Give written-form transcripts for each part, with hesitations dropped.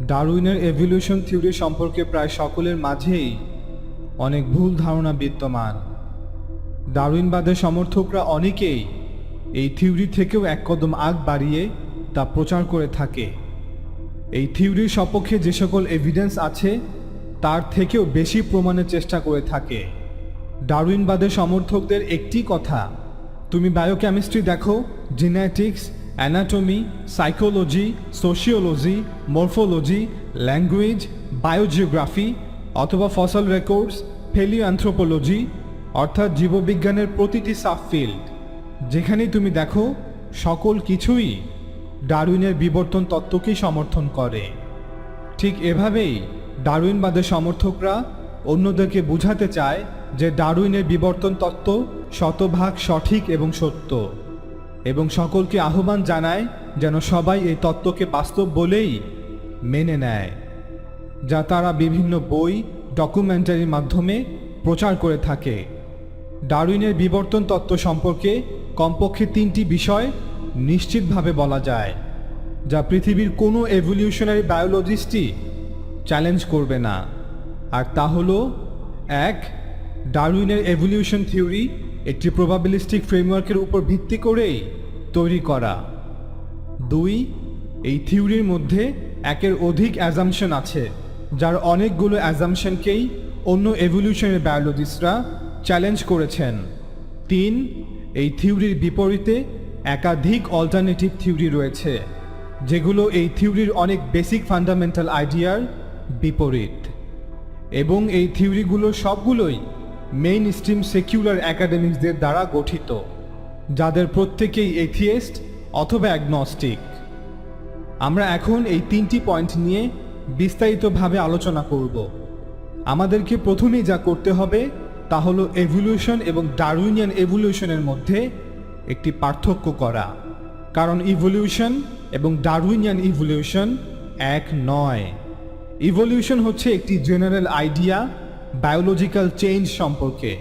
ডারউইনের evolution theory সম্পর্কে প্রায় সকলের মাঝেই অনেক ভুল ধারণা বিদ্যমান। ডারউইনবাদের সমর্থকরা অনেকেই এই থিওরি থেকেও এক কদম আগ বাড়িয়ে তা প্রচার করে থাকে। এই থিওরির সপক্ষে যে সকল এভিডেন্স আছে তার থেকেও বেশি প্রমাণের চেষ্টা করে থাকে। ডারউইনবাদের সমর্থকদের একটি কথা, তুমি বায়োকেমিস্ট্রি দেখো, genetics, anatomy, psychology, sociology, morphology, language, biogeography অথবা ফসল রেকর্ডস, প্যালিওঅ্যানথ্রোপোলজি অর্থাৎ জীববিজ্ঞানের প্রতিটি সাবফিল্ড, যেখানেই তুমি দেখো সকল কিছুই ডারউইনের বিবর্তন তত্ত্বকেই সমর্থন করে। ঠিক এভাবেই ডারউইনবাদের সমর্থকরা অন্যদেরকে বোঝাতে চায় যে ডারউইনের বিবর্তন তত্ত্ব শতভাগ সঠিক এবং সত্য, এবং সকলকে আহ্বান জানায় যেন সবাই এই তত্ত্বকে বাস্তব বলেই মেনে নেয়, যা তারা বিভিন্ন বই, ডকুমেন্টারির মাধ্যমে প্রচার করে থাকে। ডারউইনের বিবর্তন তত্ত্ব সম্পর্কে কমপক্ষে 3টি বিষয় নিশ্চিতভাবে বলা যায়, যা পৃথিবীর কোনো এভলিউশনারি বায়োলজিস্টই চ্যালেঞ্জ করবে না। আর তা হলো: 1. ডারউইনের এভলিউশন থিওরি একটি প্রবাবিলিস্টিক ফ্রেমওয়ার্কের উপর ভিত্তি করেই তৈরি করা। 2. এই থিওরির মধ্যে একের অধিক অ্যাজাম্পশন আছে, যার অনেকগুলো অ্যাজাম্পশনকেই অন্য এভলিউশনারি বায়োলজিস্টরা চ্যালেঞ্জ করেছেন। 3. এই থিওরির বিপরীতে একাধিক অল্টারনেটিভ থিওরি রয়েছে, যেগুলো এই থিওরির অনেক বেসিক ফান্ডামেন্টাল আইডিয়ার বিপরীত, এবং এই থিওরিগুলো সবগুলোই মেইন স্ট্রিম সেকুলার একাডেমিক্সদের দ্বারা গঠিত, যাদের প্রত্যেকেই এথিয়েস্ট অথবা অ্যাগনস্টিক। আমরা এখন এই 3টি পয়েন্ট নিয়ে বিস্তারিতভাবে আলোচনা করব। আমাদেরকে প্রথমেই যা করতে হবে তা হলো এভলিউশন এবং ডারউইনিয়ান এভলিউশনের মধ্যে একটি পার্থক্য করা, কারণ ইভলিউশন এবং ডারউইনিয়ান ইভলিউশন এক নয়। ইভলিউশন হচ্ছে একটি জেনারেল আইডিয়া বায়োলজিক্যাল চেঞ্জ সম্পর্কে,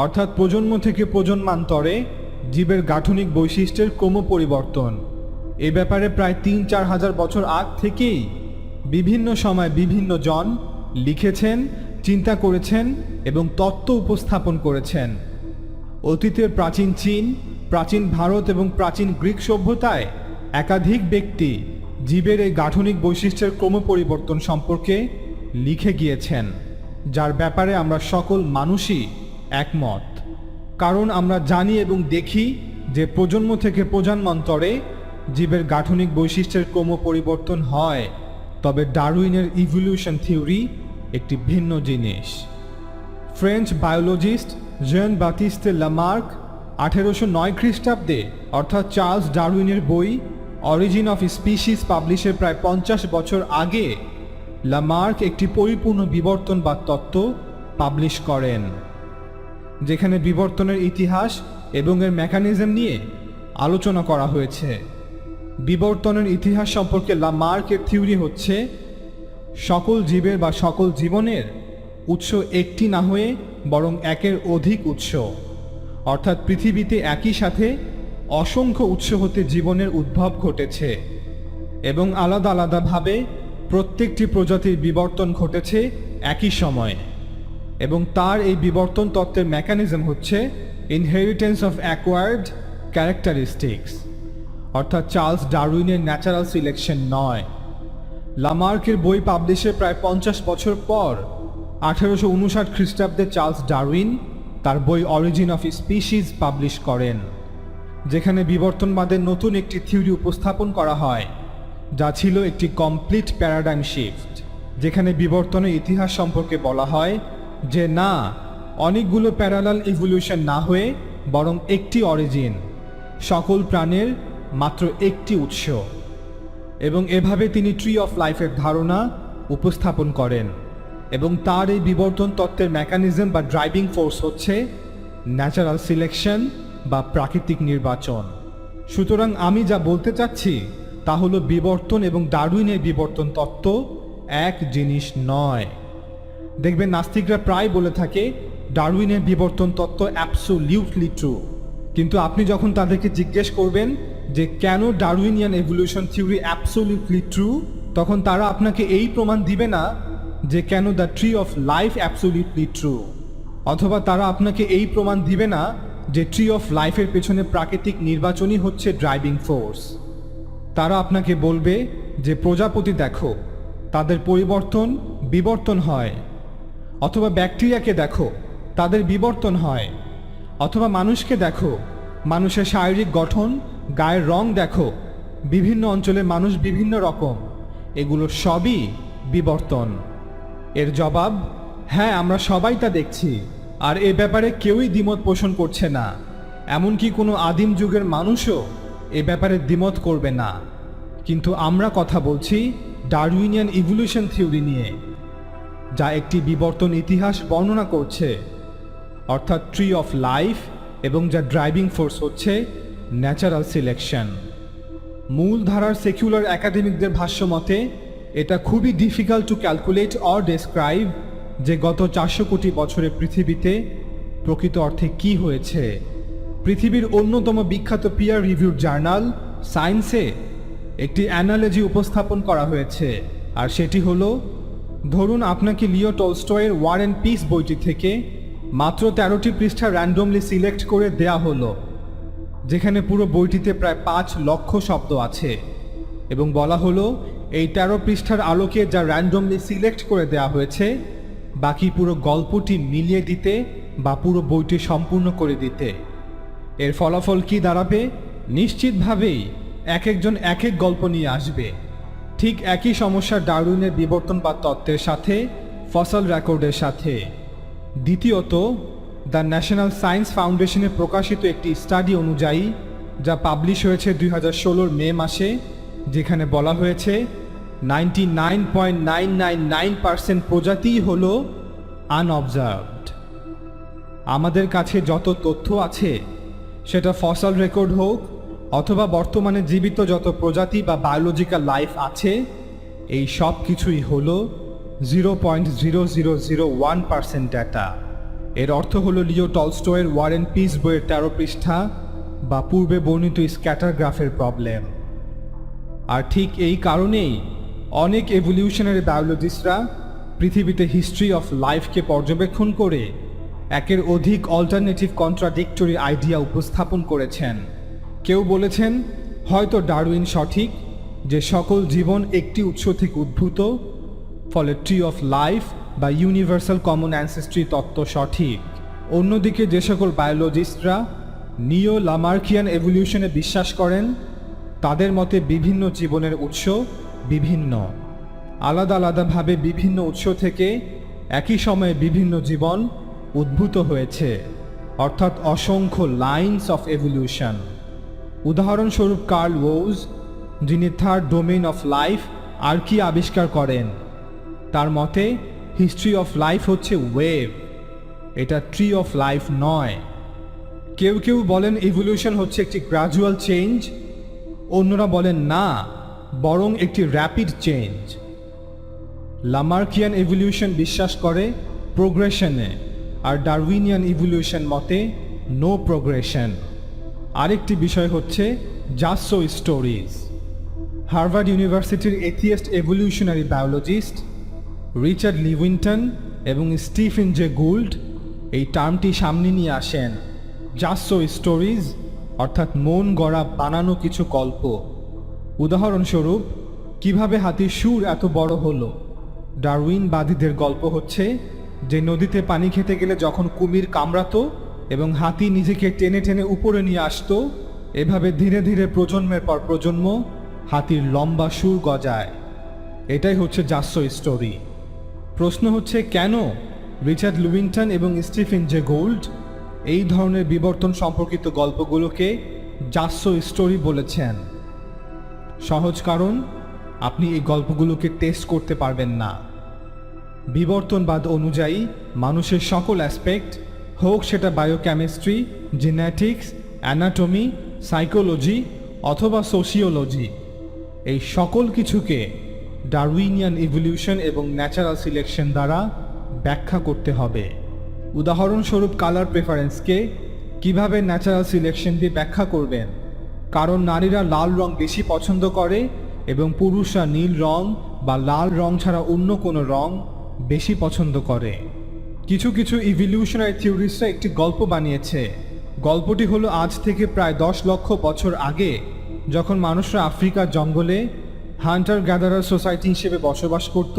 অর্থাৎ প্রজন্ম থেকে প্রজন্মান্তরে জীবের গাঠনিক বৈশিষ্ট্যের ক্রম পরিবর্তন। এ ব্যাপারে প্রায় 3-4 হাজার বছর আগ থেকেই বিভিন্ন সময় বিভিন্ন জন লিখেছেন, চিন্তা করেছেন এবং তত্ত্ব উপস্থাপন করেছেন। অতীতের প্রাচীন চীন, প্রাচীন ভারত এবং প্রাচীন গ্রিক সভ্যতায় একাধিক ব্যক্তি জীবের এই গাঠনিক বৈশিষ্ট্যের ক্রম পরিবর্তন সম্পর্কে লিখে গিয়েছেন, যার ব্যাপারে আমরা সকল মানুষই একমত। কারণ আমরা জানি এবং দেখি যে প্রজন্ম থেকে প্রজন্মান্তরে জীবের গাঠনিক বৈশিষ্ট্যের ক্রম পরিবর্তন হয়। তবে ডারউইনের ইভলিউশন থিওরি একটি ভিন্ন জিনিস। ফ্রেঞ্চ বায়োলজিস্ট জন বাতিস্তে লামার্ক 1809 খ্রিস্টাব্দে অর্থাৎ চার্লস ডারউইনের বই অরিজিন অফ স্পিসিস পাবলিশের প্রায় 50 বছর আগে লামার্ক একটি পরিপূর্ণ বিবর্তনবাদ তত্ত্ব পাবলিশ করেন, যেখানে বিবর্তনের ইতিহাস এবং এর মেকানিজম নিয়ে আলোচনা করা হয়েছে। বিবর্তনের ইতিহাস সম্পর্কে লামার্কের থিওরি হচ্ছে, সকল জীবের বা সকল জীবনের উৎস একটি না হয়ে বরং একের অধিক উৎস, অর্থাৎ পৃথিবীতে একই সাথে অসংখ্য উৎস হতে জীবনের উদ্ভব ঘটেছে এবং আলাদা আলাদাভাবে প্রত্যেকটি প্রজাতির বিবর্তন ঘটেছে একই সময়ে, এবং তার এই বিবর্তন তত্ত্বের মেকানিজম হচ্ছে ইনহেরিটেন্স অফ অ্যাকোয়ার্ড ক্যারেক্টারিস্টিক্স, অর্থাৎ চার্লস ডারউইনের ন্যাচারাল সিলেকশন নয়। লামার্কের বই পাবলিশের প্রায় 50 বছর পর 1859 খ্রিস্টাব্দে চার্লস ডারউইন তার বই অরিজিন অফ স্পিসিস পাবলিশ করেন, যেখানে বিবর্তনবাদের নতুন একটি থিওরি উপস্থাপন করা হয়, যা ছিল একটি কমপ্লিট প্যারাডাইম শিফট, যেখানে বিবর্তনের ইতিহাস সম্পর্কে বলা হয় যে না, অনেকগুলো প্যারালাল ইভলিউশন না হয়ে বরং একটি অরিজিন, সকল প্রাণের মাত্র একটি উৎস। এবং এভাবে তিনি ট্রি অফ লাইফের ধারণা উপস্থাপন করেন, এবং তার এই বিবর্তন তত্ত্বের মেকানিজম বা ড্রাইভিং ফোর্স হচ্ছে ন্যাচারাল সিলেকশন বা প্রাকৃতিক নির্বাচন। সুতরাং আমি যা বলতে চাচ্ছি তা হলো বিবর্তন এবং ডারউইনের বিবর্তন তত্ত্ব এক জিনিস নয়। দেখবেন নাস্তিকরা প্রায় বলে থাকে ডারউইনের বিবর্তন তত্ত্ব অ্যাবসোলিউটলি ট্রু, কিন্তু আপনি যখন তাদেরকে জিজ্ঞেস করবেন যে কেন ডারউইনিয়ান এভলিউশন থিওরি অ্যাবসোলিউটলি ট্রু, তখন তারা আপনাকে এই প্রমাণ দিবে না যে কেন the tree of life absolutely true, অথবা তারা আপনাকে এই প্রমাণ দিবে না যে ট্রি অফ লাইফের পেছনে প্রাকৃতিক নির্বাচনই হচ্ছে ড্রাইভিং ফোর্স। তারা আপনাকে বলবে যে প্রজাপতি দেখো, তাদের পরিবর্তন বিবর্তন হয়, অথবা ব্যাকটেরিয়াকে দেখো, তাদের বিবর্তন হয়, অথবা মানুষকে দেখো, মানুষের শারীরিক গঠন, গায়ের রং দেখো, বিভিন্ন অঞ্চলে মানুষ বিভিন্ন রকম, এগুলো সবই বিবর্তন। এর জবাব, হ্যাঁ আমরা সবাই তা দেখছি, আর এ ব্যাপারে কেউই দ্বিমত পোষণ করছে না, এমনকি কোনো আদিম যুগের মানুষও এ ব্যাপারে দ্বিমত করবে না। কিন্তু আমরা কথা বলছি ডারউইনিয়ান ইভলিউশন থিওরি নিয়ে, যা একটি বিবর্তন ইতিহাস বর্ণনা করছে, অর্থাৎ ট্রি অফ লাইফ, এবং যা ড্রাইভিং ফোর্স হচ্ছে ন্যাচারাল সিলেকশন। মূল ধারার সেকুলার একাডেমিকদের ভাষ্য মতে এটা খুবই difficult to calculate or describe যে গত 400 কোটি বছরে পৃথিবীতে প্রকৃত অর্থে কি হয়েছে। পৃথিবীর অন্যতম বিখ্যাত পিয়ার রিভিউড জার্নাল সায়েন্সে একটি অ্যানালজি উপস্থাপন করা হয়েছে, আর সেটি হলো, ধরুন আপনাকে লিও টলস্টয়ের ওয়ার অ্যান্ড পিস বইটি থেকে মাত্র 13টি পৃষ্ঠা র্যান্ডমলি সিলেক্ট করে দেয়া হলো, যেখানে পুরো বইটিতে প্রায় 5 লক্ষ শব্দ আছে, এবং বলা হলো এই 13 পৃষ্ঠার আলোকে যা র্যান্ডমলি সিলেক্ট করে দেয়া হয়েছে বাকি পুরো গল্পটি মিলিয়ে দিতে বা পুরো বইটি সম্পূর্ণ করে দিতে। এর ফলাফল কি দাঁড়াবে? নিশ্চিতভাবেই এক একজন এক এক গল্প নিয়ে আসবে। ঠিক একই সমস্যা ডারউইনের বিবর্তনবাদ তত্ত্বের সাথে, ফসল রেকর্ডের সাথে। দ্বিতীয়ত, দ্য ন্যাশনাল সায়েন্স ফাউন্ডেশনে প্রকাশিত একটি স্টাডি অনুযায়ী, যা পাবলিশ হয়েছে 2016 মে মাসে, যেখানে বলা হয়েছে 99.999% প্রজাতিই হল আনঅবজার্ভড। আমাদের কাছে যত তথ্য আছে, সেটা ফসল রেকর্ড হোক অথবা বর্তমানে জীবিত যত প্রজাতি বা বায়োলজিক্যাল লাইফ আছে, এই সব কিছুই হল 0.0001% ডেটা। এর অর্থ হলো লিও টলস্টয়ের ওয়ার অ্যান্ড পিস বইয়ের 13 পৃষ্ঠা বা পূর্বে বর্ণিত স্ক্যাটার গ্রাফের প্রবলেম। আর ঠিক এই কারণেই অনেক এভলিউশনারি বায়োলজিস্টরা পৃথিবীতে হিস্ট্রি অফ লাইফকে পর্যবেক্ষণ করে একের অধিক অল্টারনেটিভ কন্ট্রাডিক্টরি আইডিয়া উপস্থাপন করেছেন। কেউ বলেছেন হয়তো ডারউইন সঠিক যে সকল জীবন একটি উৎস থেকে উদ্ভূত, ফলে ট্রি অফ লাইফ বা ইউনিভার্সাল কমন অ্যানসেস্ট্রি তত্ত্ব সঠিক। অন্যদিকে যে সকল বায়োলজিস্টরা নিও লামার্কিয়ান এভলিউশনে বিশ্বাস করেন, তাদের মতে বিভিন্ন জীবনের উৎস বিভিন্ন, আলাদা আলাদাভাবে বিভিন্ন উৎস থেকে একই সময়ে বিভিন্ন জীবন উদ্ভূত হয়েছে, অর্থাৎ অসংখ্য লাইনস অফ এভলিউশন। উদাহরণস্বরূপ কার্ল ওউজ, যিনি থার্ড ডোমেইন অফ লাইফ আর কি আবিষ্কার করেন, তার মতে হিস্ট্রি অফ লাইফ হচ্ছে ওয়েভ, এটা ট্রি অফ লাইফ নয়। কেউ কেউ বলেন ইভলিউশন হচ্ছে একটি গ্রাজুয়াল চেঞ্জ, অন্যরা বলেন না, বরং একটি র্যাপিড চেঞ্জ। লামার্কিয়ান ইভলিউশন বিশ্বাস করে প্রোগ্রেশনে, আর ডারউইনিয়ান ইভলিউশন মতে নো প্রোগ্রেশন। আরেকটি বিষয় হচ্ছে জাস্ট সো স্টোরিজ। হার্ভার্ড ইউনিভার্সিটির এথিয়েস্ট এভলিউশনারি বায়োলজিস্ট রিচার্ড লিউইন্টন এবং স্টিফেন জে গুল্ড এই টার্মটি সামনে নিয়ে আসেন। জাস্ট সো স্টোরিজ অর্থাৎ মন গড়া বানানো কিছু গল্প। উদাহরণস্বরূপ, কিভাবে হাতির সুর এত বড় হলো? ডারউইনবাদীদের গল্প হচ্ছে যে নদীতে পানি খেতে গেলে যখন কুমির কামড়াতো এবং হাতি নিজেকে টেনে টেনে উপরে নিয়ে আসতো, এভাবে ধীরে ধীরে প্রজন্মের পর প্রজন্ম হাতির লম্বা সুর গজায়। এটাই হচ্ছে জাস্ট সো স্টোরি। প্রশ্ন হচ্ছে কেন রিচার্ড লিউইন্টন এবং স্টিফেন জে গোল্ড এই ধরনের বিবর্তন সম্পর্কিত গল্পগুলোকে জাস্ট সো স্টোরি বলেছেন? সহজ কারণ, আপনি এই গল্পগুলোকে টেস্ট করতে পারবেন না। বিবর্তনবাদ অনুযায়ী মানুষের সকল অ্যাসপেক্ট, হোক সেটা বায়োকেমিস্ট্রি, জেনেটিক্স, অ্যানাটমি, সাইকোলজি অথবা সোশিওলজি, এই সকল কিছুকে ডারউইনিয়ান ইভলিউশন এবং ন্যাচারাল সিলেকশন দ্বারা ব্যাখ্যা করতে হবে। উদাহরণস্বরূপ কালার প্রেফারেন্সকে কিভাবে ন্যাচারাল সিলেকশন দিয়ে ব্যাখ্যা করবেন? কারণ নারীরা লাল রং বেশি পছন্দ করে এবং পুরুষরা নীল রং বা লাল রং ছাড়া অন্য কোনো রং বেশি পছন্দ করে। কিছু কিছু ইভলিউশনারি থিওরিস্টরা একটি গল্প বানিয়েছে। গল্পটি হলো আজ থেকে প্রায় 10 লক্ষ বছর আগে যখন মানুষরা আফ্রিকার জঙ্গলে হান্টার গ্যাদারার সোসাইটি হিসেবে বসবাস করত,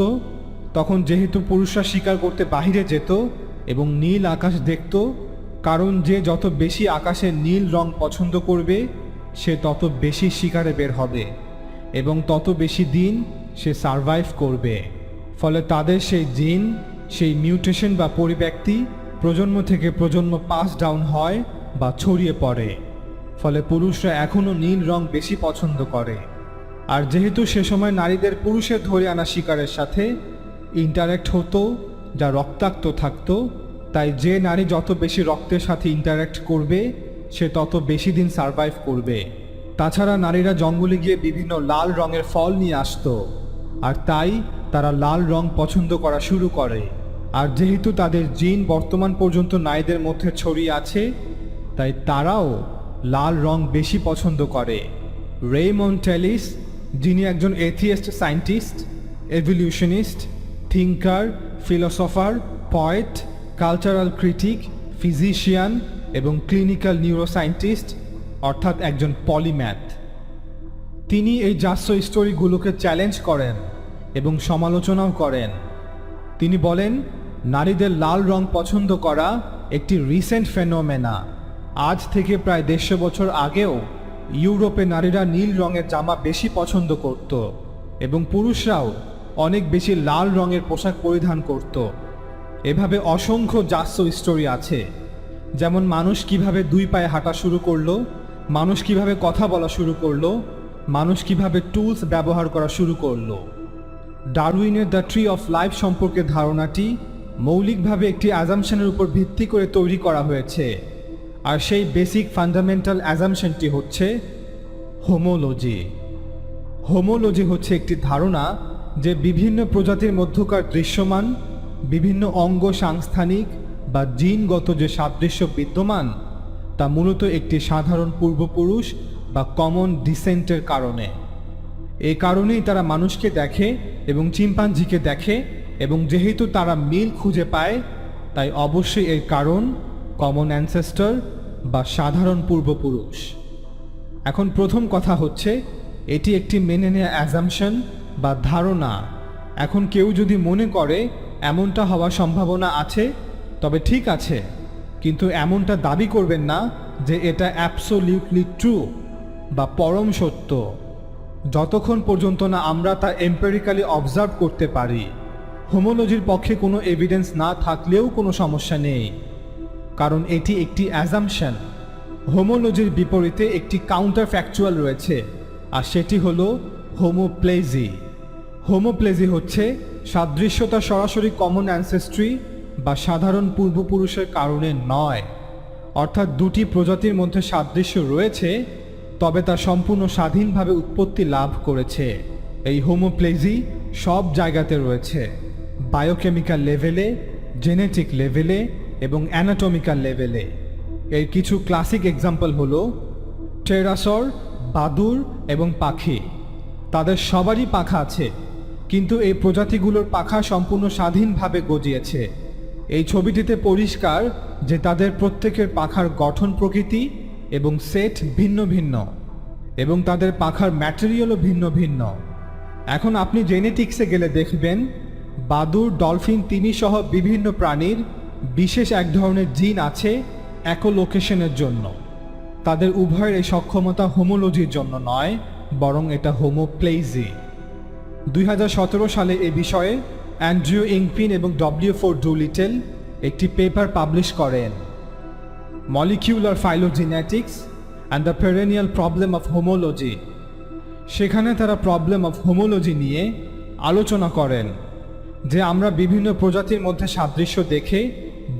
তখন যেহেতু পুরুষরা শিকার করতে বাইরে যেত এবং নীল আকাশ দেখত, কারণ যে যত বেশি আকাশের নীল রং পছন্দ করবে সে তত বেশি শিকারে বের হবে এবং তত বেশি দিন সে সারভাইভ করবে। ফলে তাদের সেই জিন, সেই মিউটেশন বা পরিব্যক্তি প্রজন্ম থেকে প্রজন্ম পাস ডাউন হয় বা ছড়িয়ে পড়ে। ফলে পুরুষরা এখনও নীল রং বেশি পছন্দ করে। আর যেহেতু সে সময় নারীদের পুরুষের ধরে আনা শিকারের সাথে ইন্টারঅ্যাক্ট হতো যা রক্তাক্ত থাকতো, তাই যে নারী যত বেশি রক্তের সাথে ইন্টারঅ্যাক্ট করবে সে তত বেশি দিন সারভাইভ করবে। তাছাড়া নারীরা জঙ্গলে গিয়ে বিভিন্ন লাল রঙের ফল নিয়ে আসতো, আর তাই তারা লাল রং পছন্দ করা শুরু করে। আর যেহেতু তাদের জিন বর্তমান পর্যন্ত নারীদের মধ্যে ছড়িয়ে আছে, তাই তারাও লাল রং বেশি পছন্দ করে। রেইমন্ড টেলিস, যিনি একজন atheist scientist, evolutionist, thinker, philosopher, poet, cultural critic, physician এবং ক্লিনিক্যাল নিউরোসায়েন্টিস্ট, অর্থাৎ একজন পলিম্যাথ, তিনি এই জাস্য স্টোরিগুলোকে চ্যালেঞ্জ করেন এবং সমালোচনাও করেন। তিনি বলেন, নারীদের লাল রং পছন্দ করা একটি রিসেন্ট ফেনোমেনা। আজ থেকে প্রায় 150 বছর আগেও ইউরোপে নারীরা নীল রঙের জামা বেশি পছন্দ করত এবং পুরুষরাও অনেক বেশি লাল রঙের পোশাক পরিধান করত। এভাবে অসংখ্য জাস্য স্টোরি আছে, যেমন মানুষ কিভাবে 2 পায়ে হাঁটা শুরু করলো, মানুষ কিভাবে কথা বলা শুরু করলো, মানুষ কিভাবে টুলস ব্যবহার করা শুরু করলো। ডারউইনের দ্য ট্রি অফ লাইফ সম্পর্কে ধারণাটি মৌলিকভাবে একটি অ্যাজাম্পশনের উপর ভিত্তি করে তৈরি করা হয়েছে, আর সেই বেসিক ফান্ডামেন্টাল অ্যাজাম্পশনটি হচ্ছে হোমোলজি। হোমোলজি হচ্ছে একটি ধারণা যে বিভিন্ন প্রজাতির মধ্যকার দৃশ্যমান বিভিন্ন অঙ্গ সাংস্থানিক বা জিনগত যে সাদৃশ্য বিদ্যমান তা মূলত একটি সাধারণ পূর্বপুরুষ বা কমন ডিসেন্টের কারণে। এই কারণেই তারা মানুষকে দেখে এবং চিম্পাঞ্জিকে দেখে, এবং যেহেতু তারা মিল খুঁজে পায় তাই অবশ্যই এর কারণ কমন অ্যানসেস্টর বা সাধারণ পূর্বপুরুষ। এখন প্রথম কথা হচ্ছে, এটি একটি মেনে নেওয়া অ্যাজাম্পশন বা ধারণা। এখন কেউ যদি মনে করে এমনটা হওয়ার সম্ভাবনা আছে তবে ঠিক আছে, কিন্তু এমনটা দাবি করবেন না যে এটা অ্যাবসোলিউটলি ট্রু বা পরম সত্য, যতক্ষণ পর্যন্ত না আমরা তা এম্পেরিক্যালি অবজার্ভ করতে পারি। হোমোলজির পক্ষে কোনো এভিডেন্স না থাকলেও কোনো সমস্যা নেই, কারণ এটি একটি অ্যাজাম্পশন। হোমোলজির বিপরীতে একটি কাউন্টার ফ্যাকচুয়াল রয়েছে, আর সেটি হলো হোমোপ্লেজি। হোমোপ্লেজি হচ্ছে সাদৃশ্যতা সরাসরি কমন অ্যানসেস্ট্রি বা সাধারণ পূর্বপুরুষের কারণে নয়, অর্থাৎ দুটি প্রজাতির মধ্যে সাদৃশ্য রয়েছে তবে তা সম্পূর্ণ স্বাধীনভাবে উৎপত্তি লাভ করেছে। এই হোমোপ্লেজি সব জায়গাতে রয়েছে, বায়োকেমিক্যাল লেভেলে, জেনেটিক লেভেলে এবং অ্যানাটমিক্যাল লেভেলে। এর কিছু ক্লাসিক এক্সাম্পল হলো টেরাসর, বাদুড় এবং পাখি। তাদের সবারই পাখা আছে, কিন্তু এই প্রজাতিগুলোর পাখা সম্পূর্ণ স্বাধীনভাবে গজিয়েছে। এই ছবিটিতে পরিষ্কার যে তাদের প্রত্যেকের পাখার গঠন প্রকৃতি এবং সেট ভিন্ন ভিন্ন, এবং তাদের পাখার ম্যাটেরিয়ালও ভিন্ন ভিন্ন। এখন আপনি জেনেটিক্সে গেলে দেখবেন বাদুড়, ডলফিন, তিমি সহ বিভিন্ন প্রাণীর বিশেষ এক ধরনের জিন আছে একোলোকেশনের জন্য। তাদের উভয়ের এই সক্ষমতা হোমোলজির জন্য নয়, বরং এটা হোমোপ্লেজি। 2017 সালে এ বিষয়ে অ্যান্ড্রিউ ইংপিন এবং W4 ডুলিটেল একটি পেপার পাবলিশ করেন, molecular phylogenetics and the perennial problem of homology. সেখানে তারা প্রবলেম অফ হোমোলজি নিয়ে আলোচনা করেন যে আমরা বিভিন্ন প্রজাতির মধ্যে সাদৃশ্য দেখে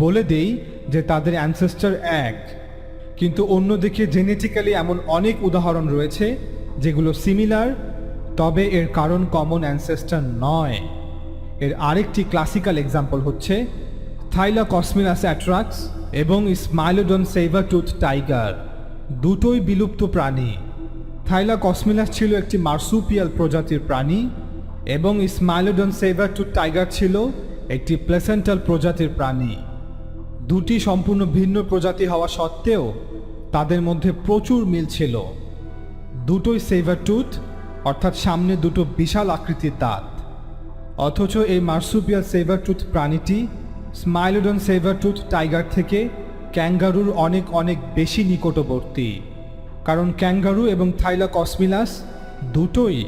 বলে দেই যে তাদের অ্যানসেস্টর এক, কিন্তু অন্যদিকে জেনেটিক্যালি এমন অনেক উদাহরণ রয়েছে যেগুলো সিমিলার, তবে এর কারণ কমন অ্যানসেস্টর নয়। এর আরেকটি ক্লাসিক্যাল এক্সাম্পল হচ্ছে থাইলাকসমিনাস অ্যাট্রাক্স এবং স্মাইলোডন সেভারটুথ টাইগার। দুটোই বিলুপ্ত প্রাণী, থাইলাকসমিলাস ছিল একটি মার্সুপিয়াল প্রজাতির প্রাণী এবং স্মাইলোডন সেভারটুথ টাইগার ছিল একটি প্লেসেন্টাল প্রজাতির প্রাণী। দুটি সম্পূর্ণ ভিন্ন প্রজাতি হওয়া সত্ত্বেও তাদের মধ্যে প্রচুর মিল ছিল। দুটোই সেভারটুথ, অর্থাৎ সামনে দুটো বিশাল আকৃতির দাঁত। অথচ এই মার্সুপিয়াল সেভারটুথ প্রাণীটি স্মাইলোডন সেভারটুথ টাইগার থেকে ক্যাঙ্গারুর অনেক অনেক বেশি নিকটবর্তী, কারণ ক্যাঙ্গারু এবং থাইলাকসমিলাস দুটোই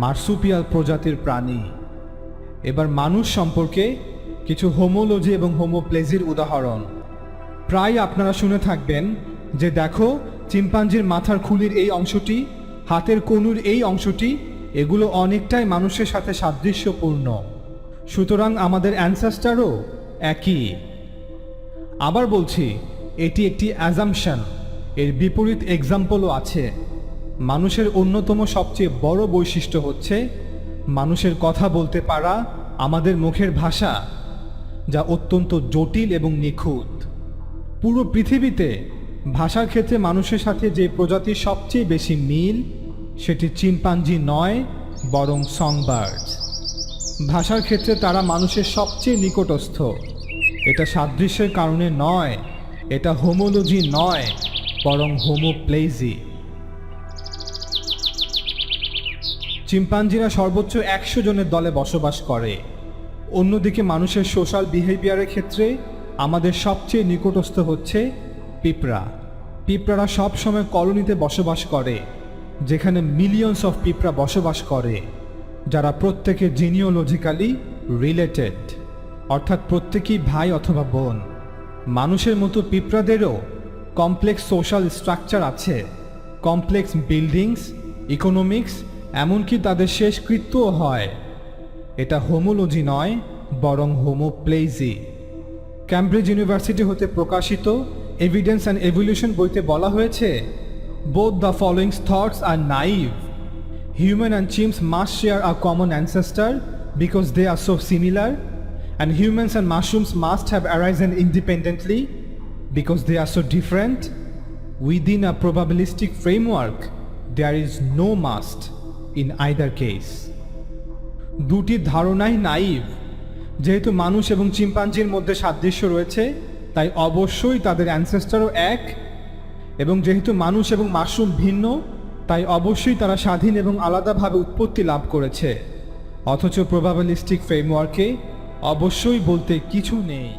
মার্সুপিয়াল প্রজাতির প্রাণী। এবার মানুষ সম্পর্কে কিছু হোমোলজি এবং হোমোপ্লেজির উদাহরণ। প্রায় আপনারা শুনে থাকবেন যে দেখো, চিম্পাঞ্জির মাথার খুলির এই অংশটি, হাতের কনুর এই অংশটি, এগুলো অনেকটাই মানুষের সাথে সাদৃশ্যপূর্ণ, সুতরাং আমাদের অ্যানসেস্টারও একই। আবার বলছি, এটি একটি অ্যাজাম্পশন, এর বিপরীত এক্সাম্পলও আছে। মানুষের অন্যতম সবচেয়ে বড় বৈশিষ্ট্য হচ্ছে মানুষের কথা বলতে পারা, আমাদের মুখের ভাষা, যা অত্যন্ত জটিল এবং নিখুঁত। পুরো পৃথিবীতে ভাষার ক্ষেত্রে মানুষের সাথে যে প্রজাতির সবচেয়ে বেশি মিল, সেটি চিম্পাঞ্জি নয়, বরং সংবার্ড। ভাষার ক্ষেত্রে তারা মানুষের সবচেয়ে নিকটস্থ। এটা সাদৃশ্যের কারণে নয়, এটা হোমোলজি নয়, বরং হোমোপ্লেজি। চিম্পাঞ্জিরা সর্বোচ্চ 100 জনের দলে বসবাস করে। অন্যদিকে মানুষের সোশ্যাল বিহেভিয়ারের ক্ষেত্রে আমাদের সবচেয়ে নিকটস্থ হচ্ছে পিঁপড়া। পিঁপড়ারা সবসময় কলোনিতে বসবাস করে, যেখানে মিলিয়নস অফ পিঁপড়া বসবাস করে, যারা প্রত্যেকে জিনিওলজিক্যালি রিলেটেড, অর্থাৎ প্রত্যেকেই ভাই অথবা বোন। মানুষের মতো পিঁপড়াদেরও কমপ্লেক্স সোশ্যাল স্ট্রাকচার আছে, কমপ্লেক্স বিল্ডিংস, ইকোনমিক্স, এমনকি তাদের শেষকৃত্যও হয়। এটা হোমোলজি নয়, বরং হোমোপ্লেজি। ক্যামব্রিজ ইউনিভার্সিটি হতে প্রকাশিত এভিডেন্স অ্যান্ড এভলিউশন বইতে বলা হয়েছে, both the following thoughts are naive. Human and chimps must share a common ancestor because they are so similar, and humans and mushrooms must have arisen independently because they are so different. Within a probabilistic framework there is no must in either case. দুটি ধারণাই naive. যেহেতু মানুষ এবং চিম্পাঞ্জির মধ্যে সাদৃশ্য রয়েছে, তাই অবশ্যই তাদের অ্যানসেস্টারও এক, এবং যেহেতু মানুষ এবং মাশরুম ভিন্ন, তাই অবশ্যই তারা স্বাধীন এবং আলাদাভাবে উৎপত্তি লাভ করেছে। অথচ প্রবাবিলিস্টিক ফ্রেমওয়ার্কে অবশ্যই বলতে কিছু নেই।